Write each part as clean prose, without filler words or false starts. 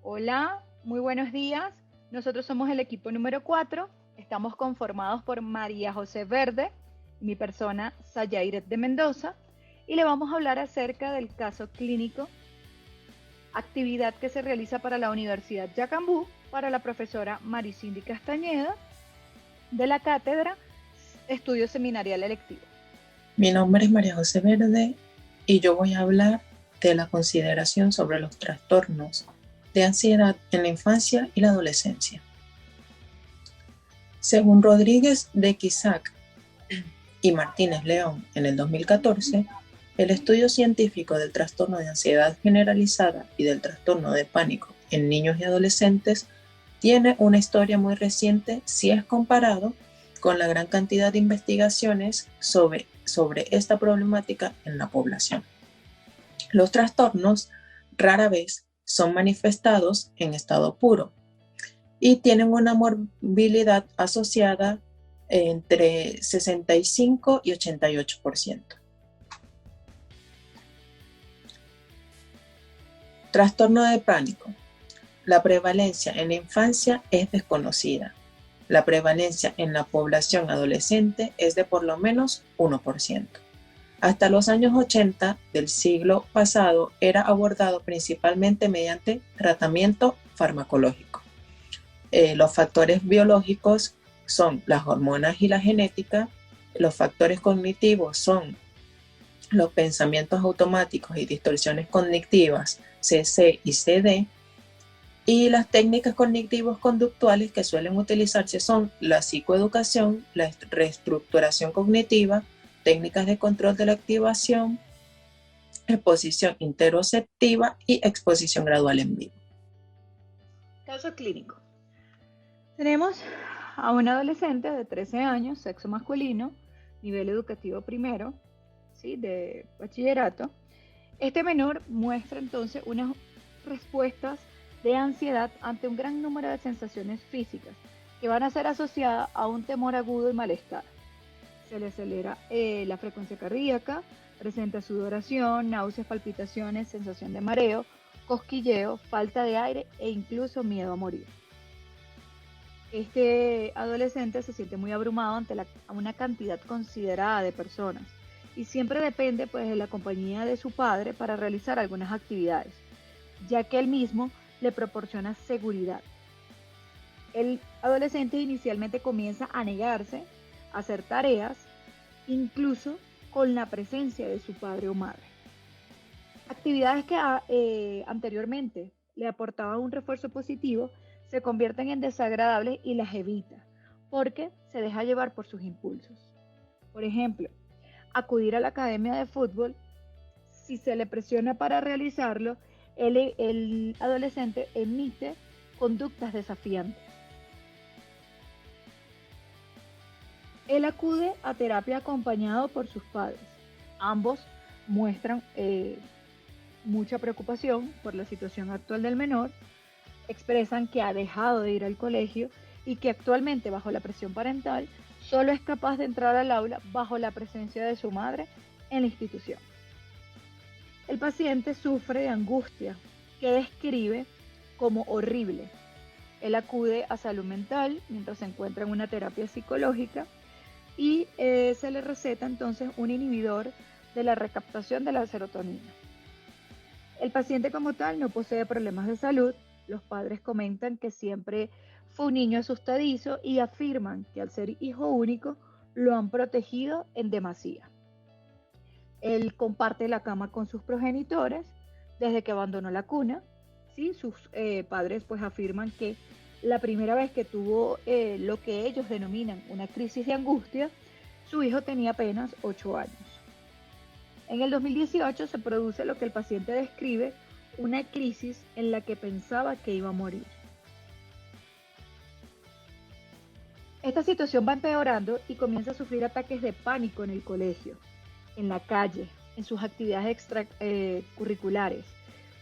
Hola, muy buenos días. Nosotros somos el equipo número 4. Estamos conformados por María José Verde, mi persona Sayairet de Mendoza, y le vamos a hablar acerca del caso clínico, actividad que se realiza para la Universidad Yacambú, para la profesora Maricindy Castañeda, de la cátedra Estudio Seminarial Electivo. Mi nombre es María José Verde y yo voy a hablar de la consideración sobre los trastornos de ansiedad en la infancia y la adolescencia. Según Rodríguez de Quisac y Martínez León en el 2014, el estudio científico del trastorno de ansiedad generalizada y del trastorno de pánico en niños y adolescentes tiene una historia muy reciente si es comparado con la gran cantidad de investigaciones sobre esta problemática en la población. Los trastornos rara vez son manifestados en estado puro y tienen una morbilidad asociada entre 65 y 88%. Trastorno de pánico. La prevalencia en la infancia es desconocida. La prevalencia en la población adolescente es de por lo menos 1%. Hasta los años 80 del siglo pasado era abordado principalmente mediante tratamiento farmacológico. Los factores biológicos son las hormonas y la genética. Los factores cognitivos son los pensamientos automáticos y distorsiones cognitivas, CC y CD. Y las técnicas cognitivos conductuales que suelen utilizarse son la psicoeducación, la reestructuración cognitiva, técnicas de control de la activación, exposición interoceptiva y exposición gradual en vivo. Caso clínico. Tenemos a un adolescente de 13 años, sexo masculino, nivel educativo primero, ¿sí? De bachillerato. Este menor muestra entonces unas respuestas de ansiedad ante un gran número de sensaciones físicas que van a ser asociadas a un temor agudo y malestar. Se le acelera la frecuencia cardíaca, presenta sudoración, náuseas, palpitaciones, sensación de mareo, cosquilleo, falta de aire e incluso miedo a morir. Este adolescente se siente muy abrumado ante una cantidad considerada de personas y siempre depende pues, de la compañía de su padre para realizar algunas actividades, ya que él mismo le proporciona seguridad. El adolescente inicialmente comienza a negarse a hacer tareas, incluso con la presencia de su padre o madre. Actividades que anteriormente le aportaban un refuerzo positivo se convierten en desagradables y las evita, porque se deja llevar por sus impulsos. Por ejemplo, acudir a la academia de fútbol, si se le presiona para realizarlo, el adolescente emite conductas desafiantes. Él acude a terapia acompañado por sus padres. Ambos muestran mucha preocupación por la situación actual del menor, expresan que ha dejado de ir al colegio y que actualmente bajo la presión parental solo es capaz de entrar al aula bajo la presencia de su madre en la institución. El paciente sufre de angustia que describe como horrible. Él acude a salud mental mientras se encuentra en una terapia psicológica y se le receta entonces un inhibidor de la recaptación de la serotonina. El paciente como tal no posee problemas de salud. Los padres comentan que siempre fue un niño asustadizo y afirman que al ser hijo único lo han protegido en demasía. Él comparte la cama con sus progenitores desde que abandonó la cuna. ¿Sí? Sus padres pues afirman que la primera vez que tuvo lo que ellos denominan una crisis de angustia, su hijo tenía apenas 8 años. En el 2018 se produce lo que el paciente describe, una crisis en la que pensaba que iba a morir. Esta situación va empeorando y comienza a sufrir ataques de pánico en el colegio, en la calle, en sus actividades extracurriculares,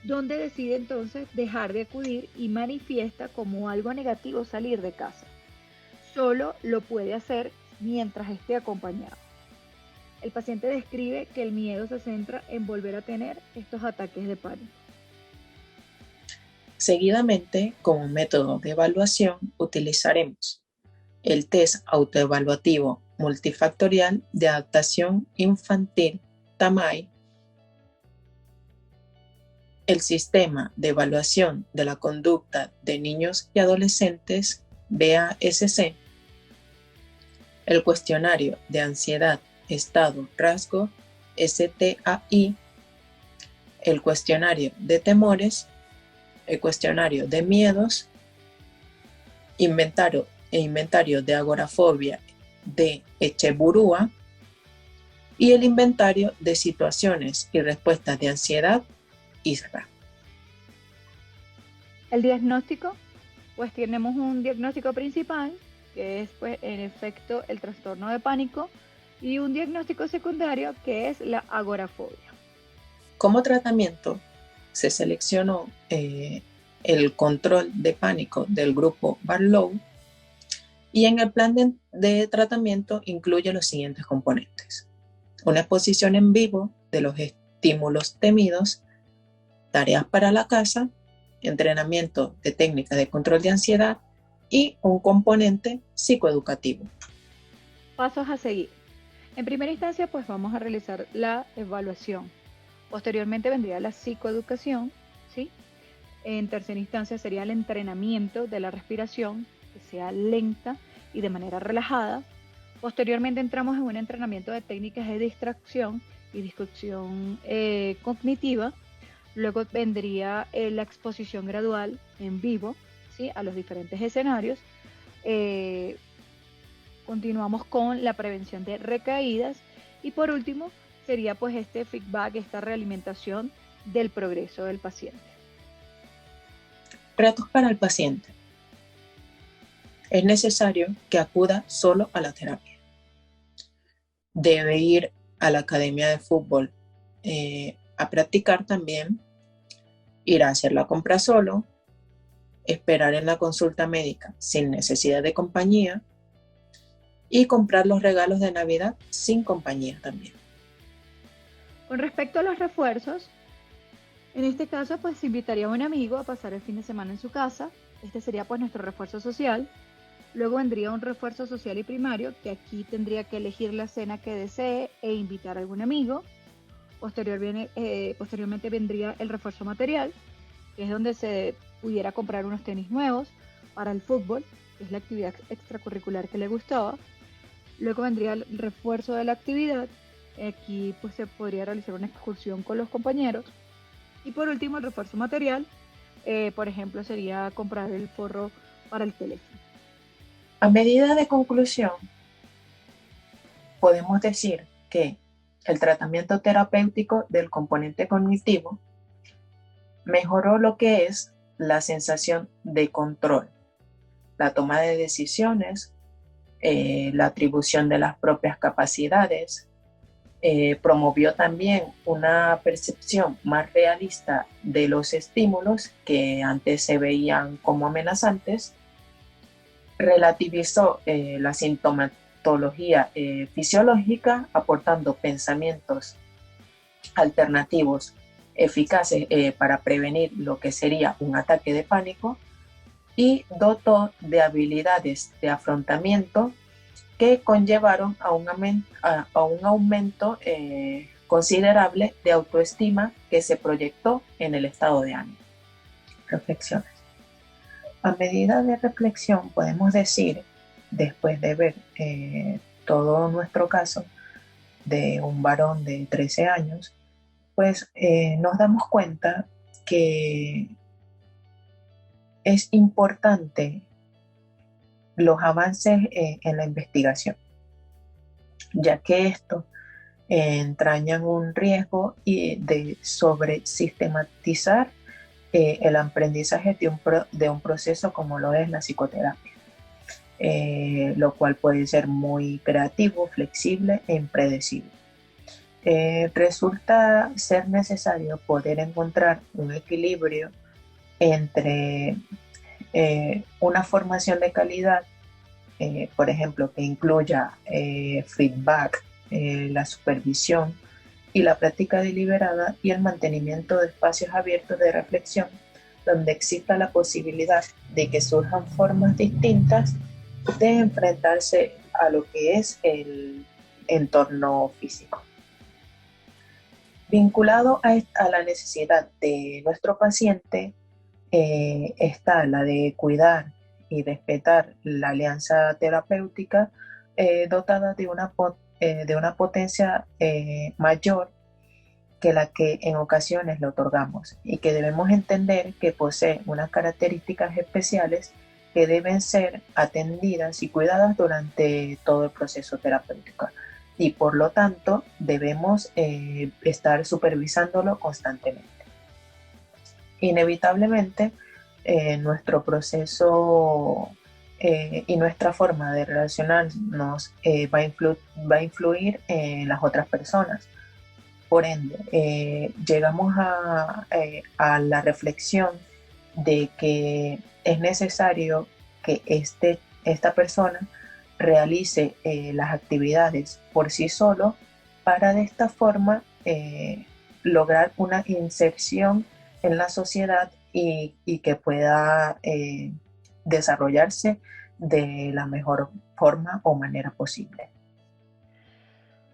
donde decide entonces dejar de acudir y manifiesta como algo negativo salir de casa. Solo lo puede hacer mientras esté acompañado. El paciente describe que el miedo se centra en volver a tener estos ataques de pánico. Seguidamente, como método de evaluación, utilizaremos el test autoevaluativo multifactorial de adaptación infantil TAMAI, el sistema de evaluación de la conducta de niños y adolescentes BASC, el cuestionario de ansiedad, estado, rasgo STAI, el cuestionario de temores, el cuestionario de miedos, inventario de agorafobia de Echeburúa y el inventario de situaciones y respuestas de ansiedad ISRA. El diagnóstico, pues tenemos un diagnóstico principal, que es pues en efecto el trastorno de pánico, y un diagnóstico secundario que es la agorafobia. Como tratamiento se seleccionó el control de pánico del grupo Barlow y en el plan de tratamiento incluye los siguientes componentes: una exposición en vivo de los estímulos temidos, tareas para la casa, entrenamiento de técnicas de control de ansiedad y un componente psicoeducativo. Pasos a seguir. En primera instancia, pues vamos a realizar la evaluación. Posteriormente vendría la psicoeducación, ¿sí? En tercera instancia sería el entrenamiento de la respiración, que sea lenta y de manera relajada. Posteriormente entramos en un entrenamiento de técnicas de distracción y discusión cognitiva. Luego vendría la exposición gradual en vivo, ¿sí?, a los diferentes escenarios. Continuamos con la prevención de recaídas y por último sería pues este feedback, esta realimentación del progreso del paciente. Retos para el paciente. Es necesario que acuda solo a la terapia. Debe ir a la academia de fútbol a practicar también, ir a hacer la compra solo, esperar en la consulta médica sin necesidad de compañía y comprar los regalos de Navidad sin compañía también. Con respecto a los refuerzos, en este caso pues se invitaría a un amigo a pasar el fin de semana en su casa. Este sería pues nuestro refuerzo social. Luego vendría un refuerzo social y primario, que aquí tendría que elegir la cena que desee e invitar a algún amigo. Posteriormente vendría el refuerzo material, que es donde se pudiera comprar unos tenis nuevos para el fútbol, que es la actividad extracurricular que le gustaba. Luego vendría el refuerzo de la actividad. Aquí pues se podría realizar una excursión con los compañeros. Y por último el refuerzo material, por ejemplo sería comprar el forro para el teléfono. A medida de conclusión, podemos decir que el tratamiento terapéutico del componente cognitivo mejoró lo que es la sensación de control, la toma de decisiones, la atribución de las propias capacidades, promovió también una percepción más realista de los estímulos que antes se veían como amenazantes, relativizó la sintomatología fisiológica, aportando pensamientos alternativos eficaces para prevenir lo que sería un ataque de pánico, y dotó de habilidades de afrontamiento que conllevaron a un aumento considerable de autoestima que se proyectó en el estado de ánimo. Reflexiones. A medida de reflexión podemos decir, después de ver todo nuestro caso de un varón de 13 años, pues nos damos cuenta que es importante los avances en la investigación, ya que esto entrañan un riesgo de sobresistematizar el aprendizaje de un proceso como lo es la psicoterapia, lo cual puede ser muy creativo, flexible e impredecible. Resulta ser necesario poder encontrar un equilibrio entre una formación de calidad, por ejemplo, que incluya feedback, la supervisión y la práctica deliberada y el mantenimiento de espacios abiertos de reflexión donde exista la posibilidad de que surjan formas distintas de enfrentarse a lo que es el entorno físico. Vinculado a la necesidad de nuestro paciente, está la de cuidar y respetar la alianza terapéutica dotada de una potencia mayor que la que en ocasiones le otorgamos y que debemos entender que posee unas características especiales que deben ser atendidas y cuidadas durante todo el proceso terapéutico y por lo tanto debemos estar supervisándolo constantemente. Inevitablemente, nuestro proceso y nuestra forma de relacionarnos va a influir en las otras personas. Por ende, llegamos a la reflexión de que es necesario que esta persona realice las actividades por sí solo para de esta forma lograr una inserción en la sociedad y que pueda desarrollarse de la mejor forma o manera posible.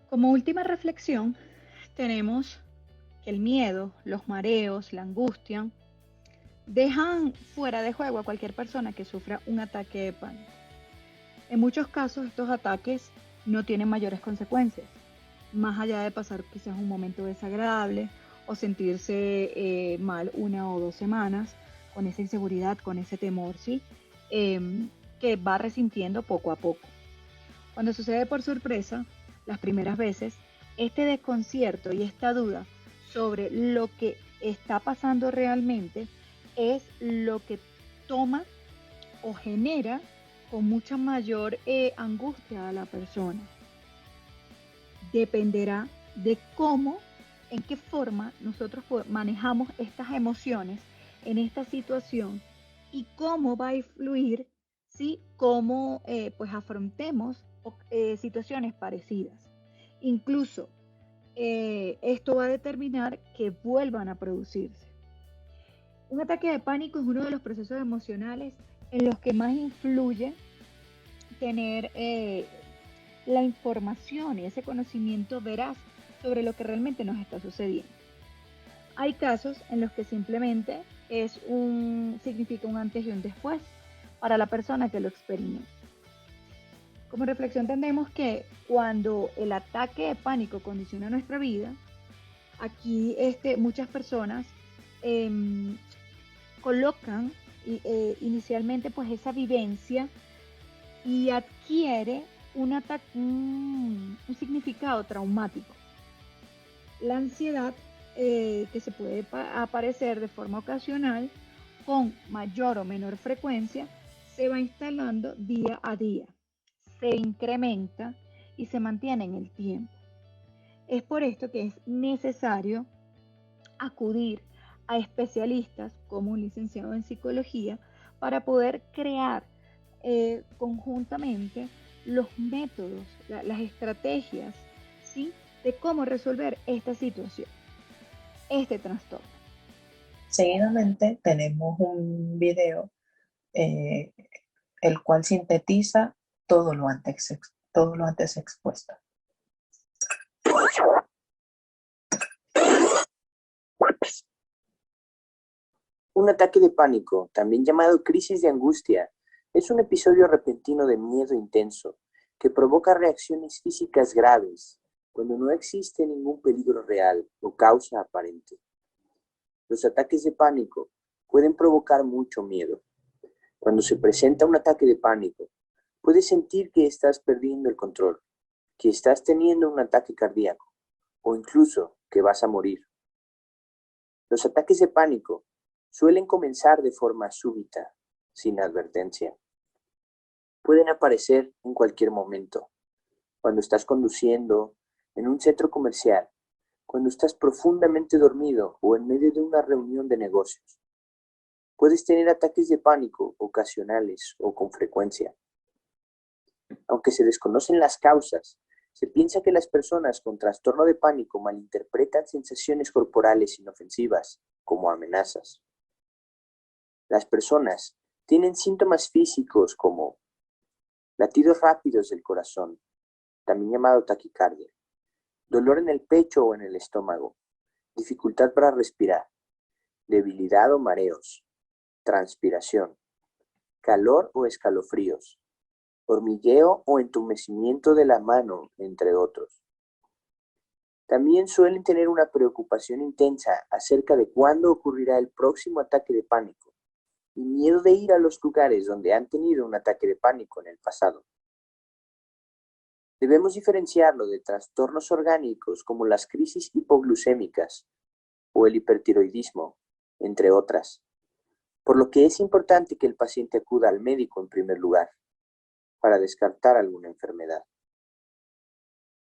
Como última reflexión, tenemos que el miedo, los mareos, la angustia, dejan fuera de juego a cualquier persona que sufra un ataque de pánico. En muchos casos estos ataques no tienen mayores consecuencias, más allá de pasar quizás un momento desagradable o sentirse mal 1 o 2 semanas con esa inseguridad, con ese temor, ¿sí? Que va resintiendo poco a poco. Cuando sucede por sorpresa, las primeras veces, este desconcierto y esta duda sobre lo que está pasando realmente es lo que toma o genera con mucha mayor angustia a la persona. Dependerá de cómo, en qué forma nosotros manejamos estas emociones en esta situación y cómo va a influir, ¿sí? Cómo pues afrontemos situaciones parecidas. Incluso esto va a determinar que vuelvan a producirse. Un ataque de pánico es uno de los procesos emocionales en los que más influye tener la información y ese conocimiento veraz sobre lo que realmente nos está sucediendo. Hay casos en los que simplemente significa un antes y un después para la persona que lo experimenta. Como reflexión entendemos que cuando el ataque de pánico condiciona nuestra vida, aquí muchas personas colocan inicialmente pues esa vivencia y adquiere un significado traumático. La ansiedad que se puede aparecer de forma ocasional con mayor o menor frecuencia se va instalando día a día, se incrementa y se mantiene en el tiempo. Es por esto que es necesario acudir a especialistas como un licenciado en psicología para poder crear conjuntamente los métodos, las estrategias, ¿sí? De cómo resolver esta situación, este trastorno. Seguidamente tenemos un video el cual sintetiza todo lo antes expuesto. Un ataque de pánico, también llamado crisis de angustia, es un episodio repentino de miedo intenso que provoca reacciones físicas graves cuando no existe ningún peligro real o causa aparente. Los ataques de pánico pueden provocar mucho miedo. Cuando se presenta un ataque de pánico, puedes sentir que estás perdiendo el control, que estás teniendo un ataque cardíaco o incluso que vas a morir. Los ataques de pánico suelen comenzar de forma súbita, sin advertencia. Pueden aparecer en cualquier momento, cuando estás conduciendo, en un centro comercial, cuando estás profundamente dormido o en medio de una reunión de negocios. Puedes tener ataques de pánico ocasionales o con frecuencia. Aunque se desconocen las causas, se piensa que las personas con trastorno de pánico malinterpretan sensaciones corporales inofensivas como amenazas. Las personas tienen síntomas físicos como latidos rápidos del corazón, también llamado taquicardia, dolor en el pecho o en el estómago, dificultad para respirar, debilidad o mareos, transpiración, calor o escalofríos, hormigueo o entumecimiento de la mano, entre otros. También suelen tener una preocupación intensa acerca de cuándo ocurrirá el próximo ataque de pánico y miedo de ir a los lugares donde han tenido un ataque de pánico en el pasado. Debemos diferenciarlo de trastornos orgánicos como las crisis hipoglucémicas o el hipertiroidismo, entre otras, por lo que es importante que el paciente acuda al médico en primer lugar para descartar alguna enfermedad.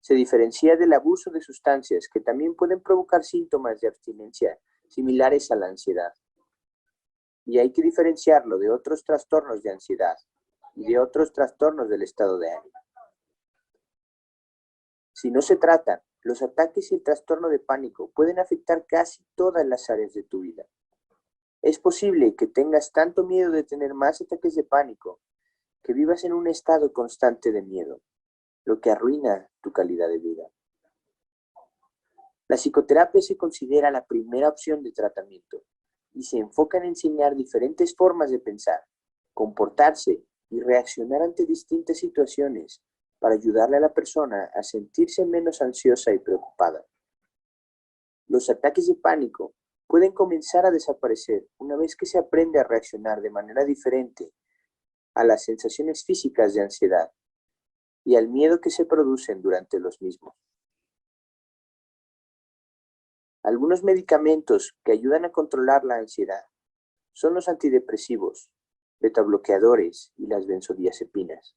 Se diferencia del abuso de sustancias que también pueden provocar síntomas de abstinencia similares a la ansiedad. Y hay que diferenciarlo de otros trastornos de ansiedad y de otros trastornos del estado de ánimo. Si no se tratan, los ataques y el trastorno de pánico pueden afectar casi todas las áreas de tu vida. Es posible que tengas tanto miedo de tener más ataques de pánico que vivas en un estado constante de miedo, lo que arruina tu calidad de vida. La psicoterapia se considera la primera opción de tratamiento y se enfoca en enseñar diferentes formas de pensar, comportarse y reaccionar ante distintas situaciones para ayudarle a la persona a sentirse menos ansiosa y preocupada. Los ataques de pánico pueden comenzar a desaparecer una vez que se aprende a reaccionar de manera diferente a las sensaciones físicas de ansiedad y al miedo que se producen durante los mismos. Algunos medicamentos que ayudan a controlar la ansiedad son los antidepresivos, betabloqueadores y las benzodiazepinas.